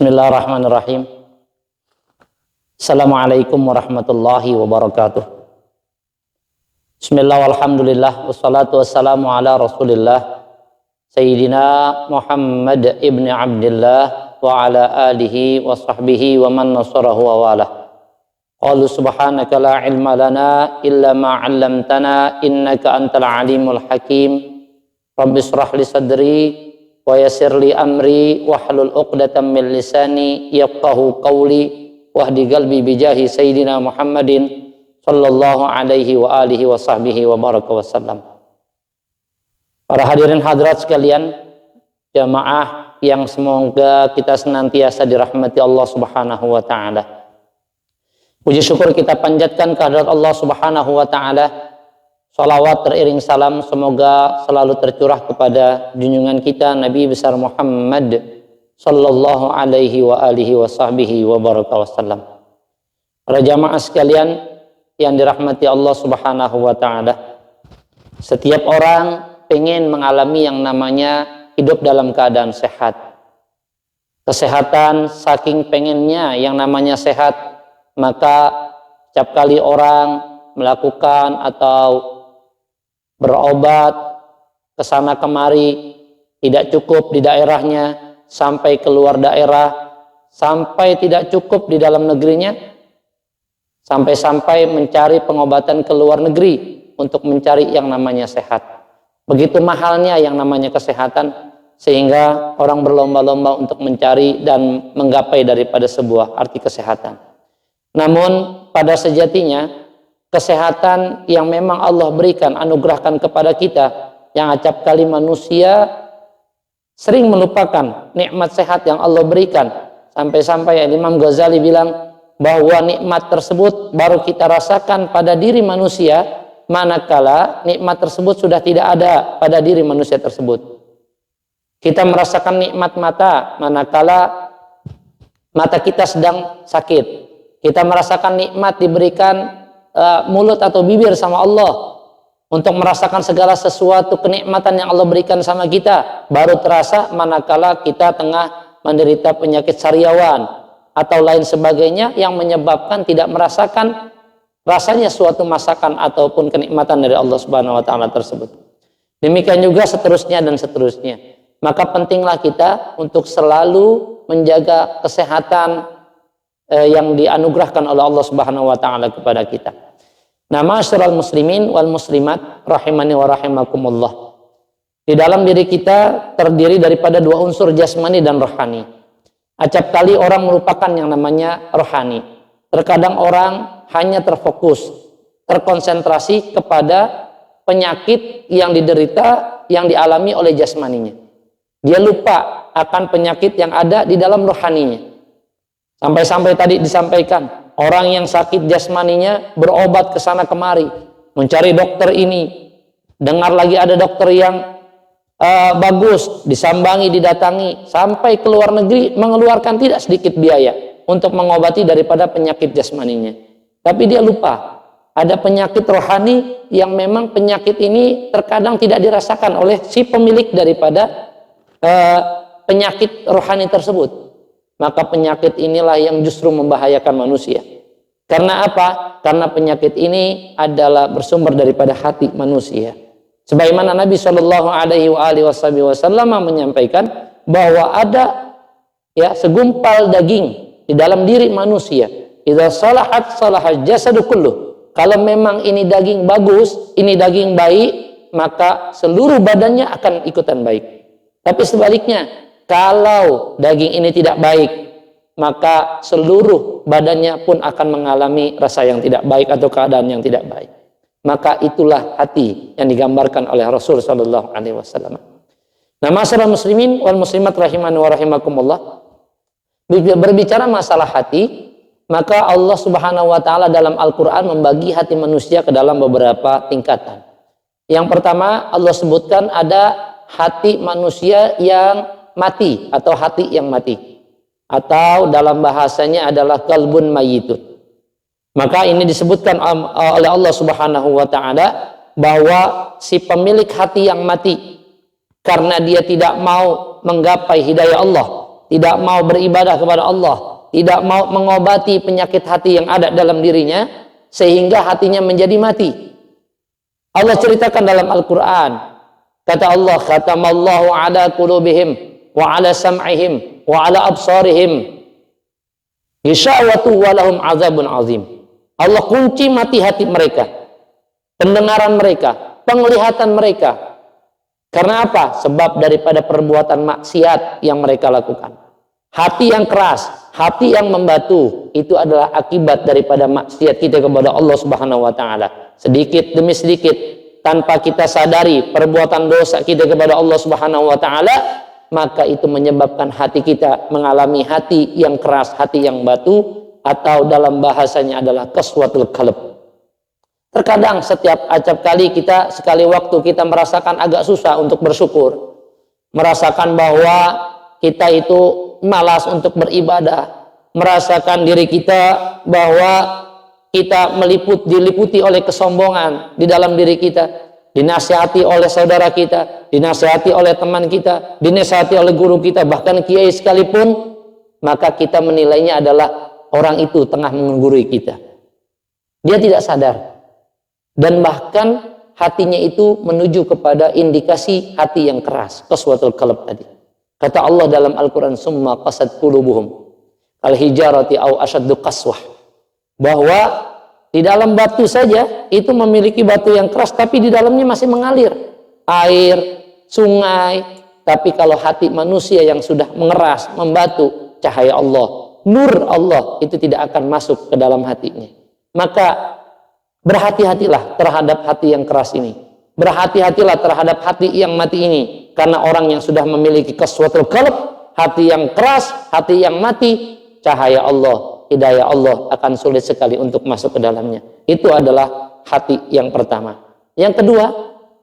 Bismillahirrahmanirrahim. Assalamualaikum warahmatullahi wabarakatuh. Bismillah walhamdulillah wassalatu wassalamu ala rasulillah Sayyidina Muhammad ibn Abdillah wa ala alihi wa sahbihi wa man nasarahu wa walah. Qalu subhanaka la ilma lana illa ma 'allamtana innaka antal alimul hakim. Rabbi shrah li sadri wa yassir li amri wahlul 'uqdatam min lisani yafqahu qawli wahdi qalbi bijahi sayyidina Muhammadin sallallahu alaihi wa alihi wa sahbihi wa baraka wasallam. Para hadirin hadirat sekalian, jamaah yang semoga kita senantiasa dirahmati Allah Subhanahu wa taala. Puji syukur kita panjatkan kehadirat Allah Subhanahu wa taala. Salawat teriring salam semoga selalu tercurah kepada junjungan kita Nabi besar Muhammad sallallahu alaihi wa alihi wa sahbihi wa baraka wasallam. Para jamaah sekalian yang dirahmati Allah Subhanahu wa taala, setiap orang pengen mengalami yang namanya hidup dalam keadaan sehat. Kesehatan, saking pengennya yang namanya sehat, maka setiap kali orang melakukan atau berobat kesana kemari tidak cukup di daerahnya, sampai keluar daerah, sampai tidak cukup di dalam negerinya, sampai-sampai mencari pengobatan ke luar negeri untuk mencari yang namanya sehat. Begitu mahalnya yang namanya kesehatan, sehingga orang berlomba-lomba untuk mencari dan menggapai daripada sebuah arti kesehatan. Namun pada sejatinya kesehatan yang memang Allah berikan, anugerahkan kepada kita, yang acap kali manusia sering melupakan nikmat sehat yang Allah berikan. Sampai-sampai Imam Ghazali bilang bahwa nikmat tersebut baru kita rasakan pada diri manusia, manakala nikmat tersebut sudah tidak ada pada diri manusia tersebut. Kita merasakan nikmat mata manakala mata kita sedang sakit. Kita merasakan nikmat diberikan mulut atau bibir sama Allah untuk merasakan segala sesuatu kenikmatan yang Allah berikan sama kita, baru terasa manakala kita tengah menderita penyakit sariawan atau lain sebagainya yang menyebabkan tidak merasakan rasanya suatu masakan ataupun kenikmatan dari Allah Subhanahu wa taala tersebut. Demikian juga seterusnya dan seterusnya. Maka pentinglah kita untuk selalu menjaga kesehatan yang dianugerahkan oleh Allah Subhanahu wa taala kepada kita. Nah, ma'asyiral muslimin wal muslimat rahimani wa rahimakumullah. Di dalam diri kita terdiri daripada dua unsur jasmani dan rohani. Acap kali orang melupakan yang namanya rohani. Terkadang orang hanya terfokus, terkonsentrasi kepada penyakit yang diderita, yang dialami oleh jasmaninya. Dia lupa akan penyakit yang ada di dalam rohaninya. Sampai-sampai tadi disampaikan, orang yang sakit jasmaninya berobat ke sana kemari, mencari dokter ini, dengar lagi ada dokter yang bagus, disambangi, didatangi, sampai ke luar negeri mengeluarkan tidak sedikit biaya untuk mengobati daripada penyakit jasmaninya. Tapi dia lupa, ada penyakit rohani yang memang penyakit ini terkadang tidak dirasakan oleh si pemilik daripada penyakit rohani tersebut. Maka penyakit inilah yang justru membahayakan manusia. Karena apa? Karena penyakit ini adalah bersumber daripada hati manusia. Sebagaimana Nabi Shallallahu Alaihi Wasallam menyampaikan bahwa ada segumpal daging di dalam diri manusia. Idza salahat salahat jasadu kulluh. Kalau memang ini daging bagus, ini daging baik, maka seluruh badannya akan ikutan baik. Tapi sebaliknya, kalau daging ini tidak baik, maka seluruh badannya pun akan mengalami rasa yang tidak baik atau keadaan yang tidak baik. Maka itulah hati yang digambarkan oleh Rasul sallallahu alaihi wasallam. Nah, masyarakat muslimin wal muslimat rahimani wa rahimakumullah, berbicara masalah hati, maka Allah Subhanahu wa taala dalam Al-Qur'an membagi hati manusia ke dalam beberapa tingkatan. Yang pertama, Allah sebutkan ada hati manusia yang mati atau hati yang mati, atau dalam bahasanya adalah qalbun mayyitun. Maka ini disebutkan oleh Allah Subhanahu wa taala bahwa si pemilik hati yang mati karena dia tidak mau menggapai hidayah Allah, tidak mau beribadah kepada Allah, tidak mau mengobati penyakit hati yang ada dalam dirinya, sehingga hatinya menjadi mati. Allah ceritakan dalam Al-Quran, kata Allah, khatamallahu ala qulubihim wa ala sam'ihim wa ala absarihim ghishawatu wa lahum azabun azim. Allah kunci mati hati mereka, pendengaran mereka, penglihatan mereka. Karena apa? Sebab daripada perbuatan maksiat yang mereka lakukan. Hati yang keras, hati yang membatu, itu adalah akibat daripada maksiat kita kepada Allah Subhanahu wa taala. Sedikit demi sedikit, tanpa kita sadari perbuatan dosa kita kepada Allah Subhanahu wa taala, maka itu menyebabkan hati kita mengalami hati yang keras, hati yang batu, atau dalam bahasanya adalah qaswatul qalb. Terkadang setiap kali kita, sekali waktu kita merasakan agak susah untuk bersyukur, merasakan bahwa kita itu malas untuk beribadah, merasakan diri kita bahwa kita diliputi oleh kesombongan di dalam diri kita, dinasihati oleh saudara kita, dinasihati oleh teman kita, dinasihati oleh guru kita, bahkan kiai sekalipun, maka kita menilainya adalah orang itu tengah menggurui kita. Dia tidak sadar. Dan bahkan hatinya itu menuju kepada indikasi hati yang keras, qaswatul qalb tadi. Kata Allah dalam Al-Quran, summa qasat qulubuhum kal hijarati au asyaddu qaswah, bahwa di dalam batu saja itu memiliki batu yang keras, tapi di dalamnya masih mengalir air, sungai. Tapi kalau hati manusia yang sudah mengeras, membatu, cahaya Allah, nur Allah itu tidak akan masuk ke dalam hatinya. Maka berhati-hatilah terhadap hati yang keras ini. Berhati-hatilah terhadap hati yang mati ini. Karena orang yang sudah memiliki qaswatul qalb, hati yang keras, hati yang mati, cahaya Allah, hidayah Allah akan sulit sekali untuk masuk ke dalamnya. Itu adalah hati yang pertama. Yang kedua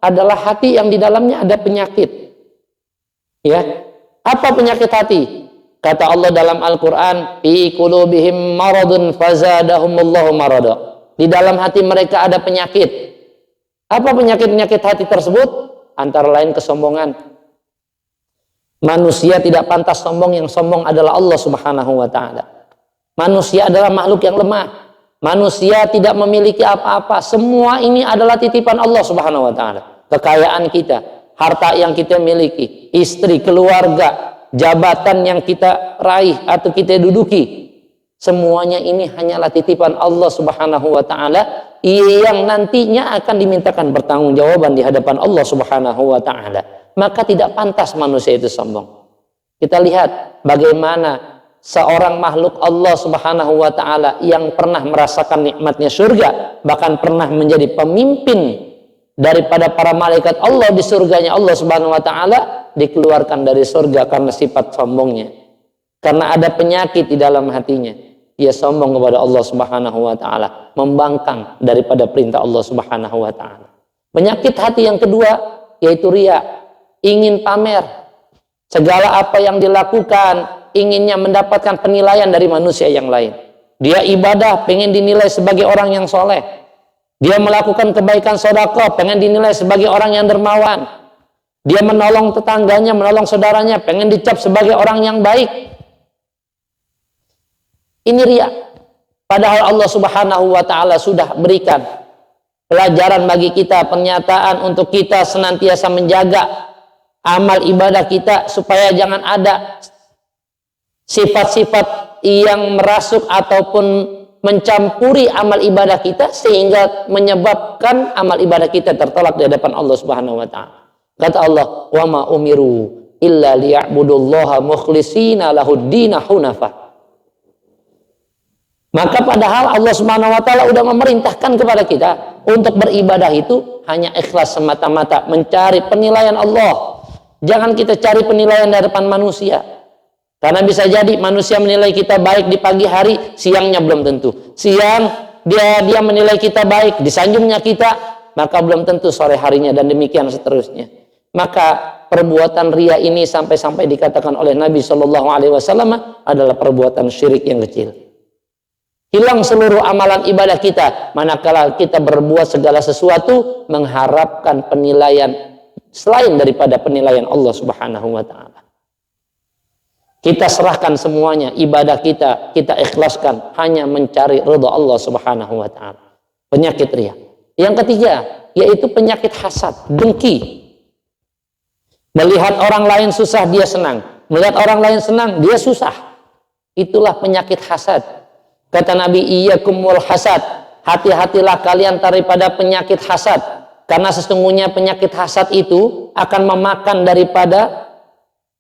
adalah hati yang di dalamnya ada penyakit. Ya, apa penyakit hati? Kata Allah dalam Al-Quran, fi qulubihim maradun fazadahumullahu marada. Di dalam hati mereka ada penyakit. Apa penyakit-penyakit hati tersebut? Antara lain kesombongan. Manusia tidak pantas sombong, yang sombong adalah Allah Subhanahu wa taala. Manusia adalah makhluk yang lemah. Manusia tidak memiliki apa-apa. Semua ini adalah titipan Allah Subhanahu wa taala. Kekayaan kita, harta yang kita miliki, istri, keluarga, jabatan yang kita raih atau kita duduki, semuanya ini hanyalah titipan Allah Subhanahu wa taala yang nantinya akan dimintakan pertanggungjawaban di hadapan Allah Subhanahu wa taala. Maka tidak pantas manusia itu sombong. Kita lihat bagaimana seorang makhluk Allah Subhanahu wa taala yang pernah merasakan nikmatnya surga, bahkan pernah menjadi pemimpin daripada para malaikat Allah di surganya Allah Subhanahu wa taala, dikeluarkan dari surga karena sifat sombongnya. Karena ada penyakit di dalam hatinya. Dia sombong kepada Allah Subhanahu wa taala, membangkang daripada perintah Allah Subhanahu wa taala. Penyakit hati yang kedua yaitu riya, ingin pamer. Segala apa yang dilakukan inginnya mendapatkan penilaian dari manusia yang lain. Dia ibadah pengen dinilai sebagai orang yang soleh. Dia melakukan kebaikan sedekah pengen dinilai sebagai orang yang dermawan. Dia menolong tetangganya, menolong saudaranya pengen dicap sebagai orang yang baik. Ini riya. Padahal Allah Subhanahu wa taala sudah berikan pelajaran bagi kita, pernyataan untuk kita senantiasa menjaga amal ibadah kita supaya jangan ada sifat-sifat yang merasuk ataupun mencampuri amal ibadah kita sehingga menyebabkan amal ibadah kita tertolak di hadapan Allah Subhanahu wa taala. Kata Allah, "Wa ma umiru illa liya'budullaha mukhlishina lahud-din hunafa." Maka padahal Allah Subhanahu wa taala sudah memerintahkan kepada kita untuk beribadah itu hanya ikhlas semata-mata, mencari penilaian Allah. Jangan kita cari penilaian dari depan manusia. Karena bisa jadi manusia menilai kita baik di pagi hari, siangnya belum tentu. Siang dia menilai kita baik, disanjungnya kita, maka belum tentu sore harinya, dan demikian seterusnya. Maka perbuatan riya ini sampai-sampai dikatakan oleh Nabi Shallallahu Alaihi Wasallam adalah perbuatan syirik yang kecil. Hilang seluruh amalan ibadah kita manakala kita berbuat segala sesuatu mengharapkan penilaian selain daripada penilaian Allah Subhanahu wa taala. Kita serahkan semuanya, ibadah kita ikhlaskan hanya mencari ridha Allah Subhanahu wa taala. Penyakit riya. Yang ketiga, yaitu penyakit hasad, dengki. Melihat orang lain susah, dia senang. Melihat orang lain senang, dia susah. Itulah penyakit hasad. Kata Nabi, iyyakum wal hasad. Hati-hatilah kalian daripada penyakit hasad. Karena sesungguhnya penyakit hasad itu akan memakan daripada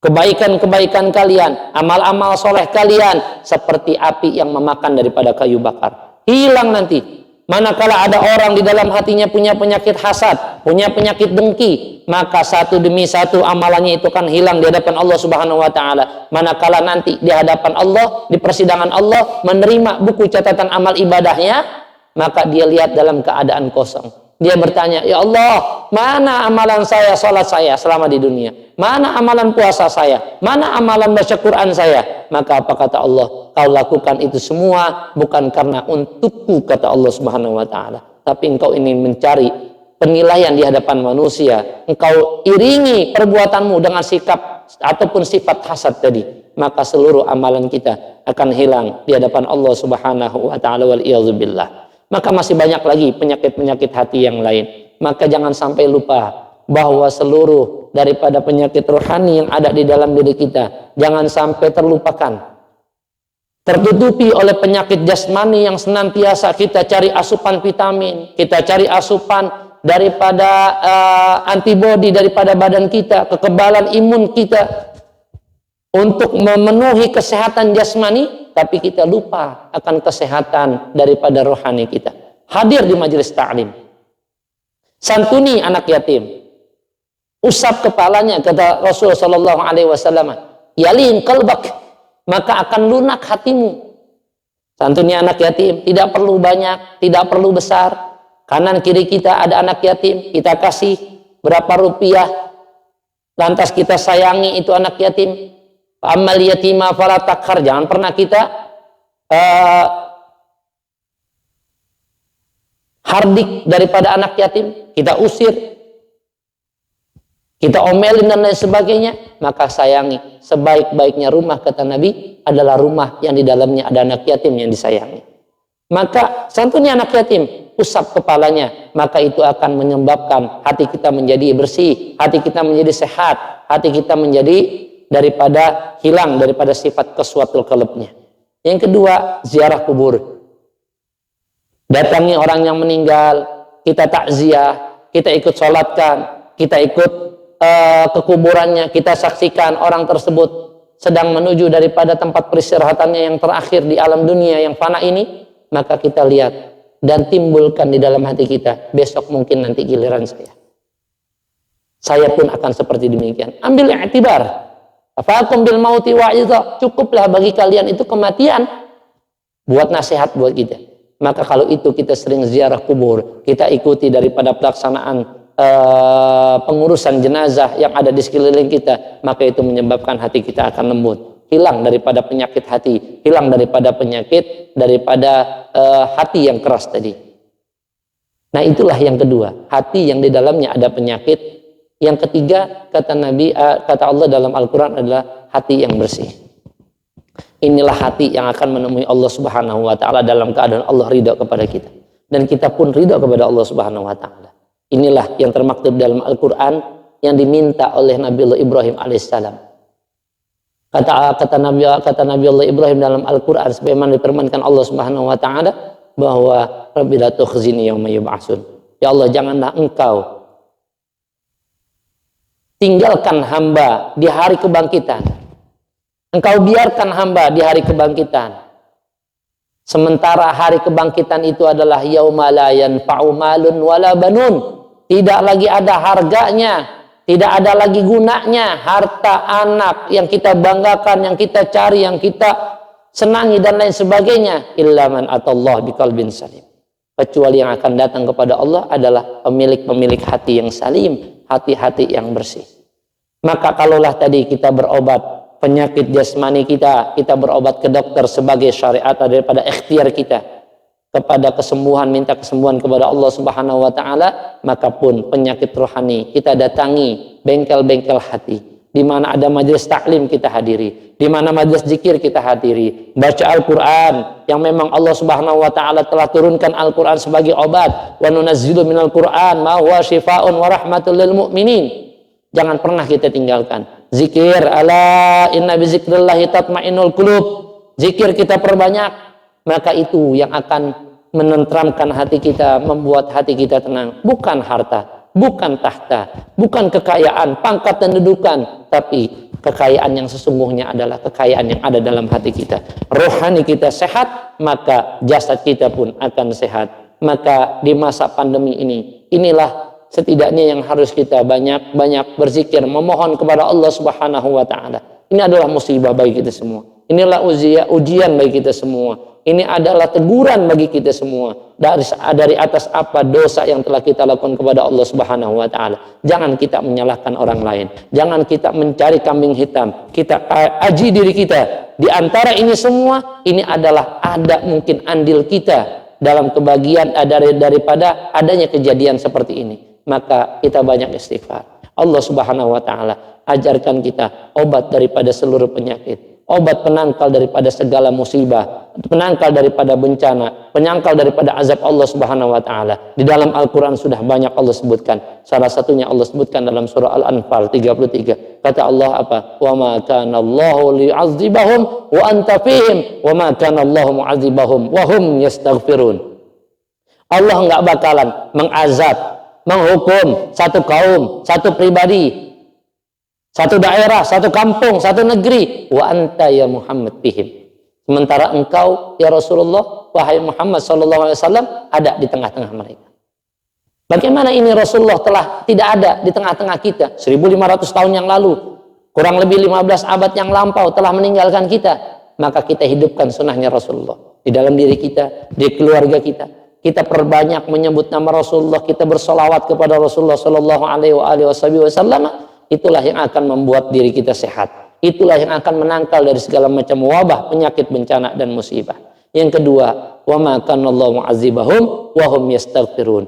kebaikan-kebaikan kalian, amal-amal soleh kalian, seperti api yang memakan daripada kayu bakar. Hilang nanti. Manakala ada orang di dalam hatinya punya penyakit hasad, punya penyakit dengki, maka satu demi satu amalannya itu kan hilang di hadapan Allah Subhanahu wa taala. Manakala nanti di hadapan Allah, di persidangan Allah, menerima buku catatan amal ibadahnya, maka dia lihat dalam keadaan kosong. Dia bertanya, ya Allah, mana amalan saya, salat saya selama di dunia? Mana amalan puasa saya? Mana amalan baca Quran saya? Maka apa kata Allah? Kau lakukan itu semua bukan karena untukku, kata Allah Subhanahu wa taala. Tapi engkau ingin mencari penilaian di hadapan manusia. Engkau iringi perbuatanmu dengan sikap ataupun sifat hasad tadi. Maka seluruh amalan kita akan hilang di hadapan Allah Subhanahu wa taala, wal iyadzubillah. Maka masih banyak lagi penyakit-penyakit hati yang lain. Maka jangan sampai lupa bahwa seluruh daripada penyakit rohani yang ada di dalam diri kita, jangan sampai terlupakan. Tertutupi oleh penyakit jasmani yang senantiasa kita cari asupan vitamin, kita cari asupan daripada antibodi daripada badan kita, kekebalan imun kita untuk memenuhi kesehatan jasmani, tapi kita lupa akan kesehatan daripada rohani kita. Hadir di majelis ta'lim, santuni anak yatim, usap kepalanya, kata Rasulullah sallallahu alaihi wasallam, yalin qalbak, maka akan lunak hatimu. Santuni anak yatim, tidak perlu banyak, tidak perlu besar. Kanan kiri kita ada anak yatim, kita kasih berapa rupiah, lantas kita sayangi itu anak yatim. Amal yatima fala takhar, jangan pernah kita hardik daripada anak yatim, kita usir, kita omelin dan lain sebagainya. Maka sayangi. Sebaik-baiknya rumah, kata Nabi, adalah rumah yang di dalamnya ada anak yatim yang disayangi. Maka santuni anak yatim, usap kepalanya, maka itu akan menyebabkan hati kita menjadi bersih, hati kita menjadi sehat, hati kita menjadi daripada hilang daripada sifat qaswatul qalbnya. Yang kedua, ziarah kubur. Datangi orang yang meninggal, kita takziah, kita ikut sholatkan, kita ikut ke kuburannya, kita saksikan orang tersebut sedang menuju daripada tempat peristirahatannya yang terakhir di alam dunia yang fana ini. Maka kita lihat dan timbulkan di dalam hati kita, besok mungkin nanti giliran saya pun akan seperti demikian. Ambil i'tibar. Afakum bil mauti wa'idha, cukuplah bagi kalian itu kematian buat nasihat buat kita. Maka kalau itu kita sering ziarah kubur, kita ikuti daripada pelaksanaan pengurusan jenazah yang ada di sekeliling kita, maka itu menyebabkan hati kita akan lembut, hilang daripada penyakit hati, hilang daripada penyakit daripada hati yang keras tadi. Nah, itulah yang kedua, hati yang di dalamnya ada penyakit. Yang ketiga, kata Nabi, kata Allah dalam Al-Quran adalah hati yang bersih. Inilah hati yang akan menemui Allah Subhanahu wa taala dalam keadaan Allah ridha kepada kita, dan kita pun ridha kepada Allah Subhanahu wa taala. Inilah yang termaktub dalam Al-Quran yang diminta oleh Nabi Allah Ibrahim alaihissalam. Kata Nabi Allah Ibrahim dalam Al-Quran sebagaimana difirmankan Allah Subhanahu wa taala bahwa Rabbi la tukhzini yauma yub'atsun. Ya Allah, janganlah engkau tinggalkan hamba di hari kebangkitan. Engkau biarkan hamba di hari kebangkitan. Sementara hari kebangkitan itu adalah yauma la yanfa'u malun wala banun. Tidak lagi ada harganya, tidak ada lagi gunanya harta, anak yang kita banggakan, yang kita cari, yang kita senangi dan lain sebagainya. Illa man atallah biqalbin salim. Kecuali yang akan datang kepada Allah adalah pemilik-pemilik hati yang salim, hati-hati yang bersih. Maka kalaulah tadi kita berobat penyakit jasmani kita berobat ke dokter sebagai syariat daripada ikhtiar kita kepada kesembuhan, minta kesembuhan kepada Allah Subhanahu wa taala, maka pun penyakit rohani kita datangi bengkel-bengkel hati. Di mana ada majelis taklim kita hadiri, di mana majelis zikir kita hadiri, baca Al-Qur'an yang memang Allah Subhanahu wa taala telah turunkan Al-Qur'an sebagai obat. Wa nunazzilu minal Qur'an ma huwa syifaa'un wa rahmatul lil mu'minin. Jangan pernah kita tinggalkan. Zikir, ala inna bi zikrillahi tatma'innul qulub. Zikir kita perbanyak, maka itu yang akan menenteramkan hati kita, membuat hati kita tenang. Bukan harta, bukan tahta, bukan kekayaan, pangkat dan dudukan, tapi kekayaan yang sesungguhnya adalah kekayaan yang ada dalam hati kita. Rohani kita sehat, maka jasad kita pun akan sehat. Maka di masa pandemi ini, inilah setidaknya yang harus kita banyak-banyak berzikir, memohon kepada Allah Subhanahu wa taala. Ini adalah musibah bagi kita semua. Inilah ujian bagi kita semua. Ini adalah teguran bagi kita semua dari atas apa dosa yang telah kita lakukan kepada Allah Subhanahu wa taala. Jangan kita menyalahkan orang lain. Jangan kita mencari kambing hitam. Kita aji diri kita. Di antara ini semua, ini adalah ada mungkin andil kita dalam kebahagiaan daripada adanya kejadian seperti ini. Maka kita banyak istighfar. Allah Subhanahu wa taala ajarkan kita obat daripada seluruh penyakit, obat penangkal daripada segala musibah, penangkal daripada bencana, penyangkal daripada azab Allah Subhanahu wa taala. Di dalam Al-Qur'an sudah banyak Allah sebutkan. Salah satunya Allah sebutkan dalam surah Al-Anfal 33. Kata Allah apa? Wa ma kana Allahu liyu'adzibahum wa anta fihim wa ma kana Allahu mu'adzibahum wa hum yastaghfirun. Allah enggak bakalan mengazab, menghukum satu kaum, satu pribadi, satu daerah, satu kampung, satu negeri. Wa anta ya Muhammad bihim. Sementara engkau ya Rasulullah, wahai Muhammad sallallahu alaihi wasallam, ada di tengah-tengah mereka. Bagaimana ini Rasulullah telah tidak ada di tengah-tengah kita 1500 tahun yang lalu, kurang lebih 15 abad yang lampau telah meninggalkan kita. Maka kita hidupkan sunnahnya Rasulullah di dalam diri kita, di keluarga kita. Kita perbanyak menyebut nama Rasulullah, kita bersolawat kepada Rasulullah sallallahu alaihi wasallam. Itulah yang akan membuat diri kita sehat. Itulah yang akan menangkal dari segala macam wabah, penyakit, bencana dan musibah. Yang kedua, wa ma kana Allahu mu'adzibahum wa hum yastaghfirun.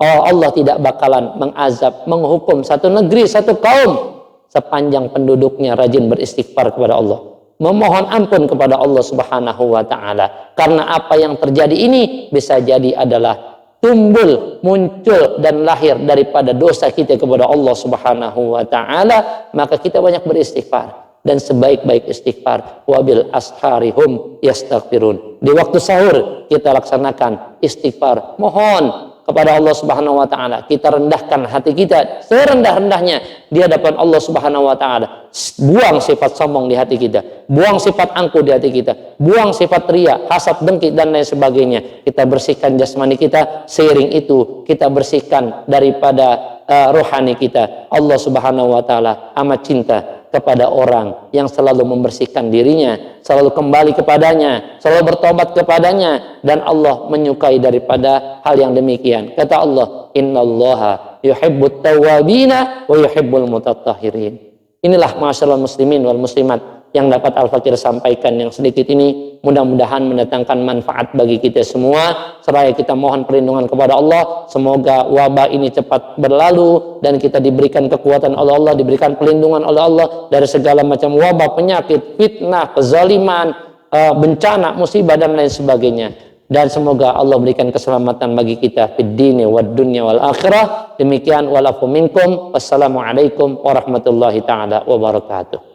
Oh, Allah tidak bakalan mengazab, menghukum satu negeri, satu kaum sepanjang penduduknya rajin beristighfar kepada Allah, memohon ampun kepada Allah Subhanahu wa taala. Karena apa yang terjadi ini bisa jadi adalah tumbul, muncul dan lahir daripada dosa kita kepada Allah Subhanahu wa taala. Maka kita banyak beristighfar, dan sebaik-baik istighfar wabil asharihum yastaghfirun. Di waktu sahur kita laksanakan istighfar, mohon kepada Allah Subhanahu wa taala. Kita rendahkan hati kita serendah-rendahnya di hadapan Allah Subhanahu wa taala. Buang sifat sombong di hati kita, buang sifat angkuh di hati kita, buang sifat ria, hasad, dengki dan lain sebagainya. Kita bersihkan jasmani kita, seiring itu kita bersihkan daripada rohani kita. Allah Subhanahu wa taala amat cinta kepada orang yang selalu membersihkan dirinya, selalu kembali kepadanya, selalu bertobat kepadanya, dan Allah menyukai daripada hal yang demikian. Kata Allah, innallaha yuhibbut tawwabina wa yuhibbul mutatahhirin. Inilah ma'asyiral muslimin wal muslimat yang dapat Al-Fakir sampaikan yang sedikit ini. Mudah-mudahan mendatangkan manfaat bagi kita semua. Seraya kita mohon perlindungan kepada Allah, semoga wabah ini cepat berlalu dan kita diberikan kekuatan oleh Allah, diberikan perlindungan oleh Allah dari segala macam wabah, penyakit, fitnah, kezaliman, bencana, musibah dan lain sebagainya. Dan semoga Allah berikan keselamatan bagi kita fid dini wad dunya wal akhirah. Demikian walafu minkum. Wassalamualaikum warahmatullahi taala wabarakatuh.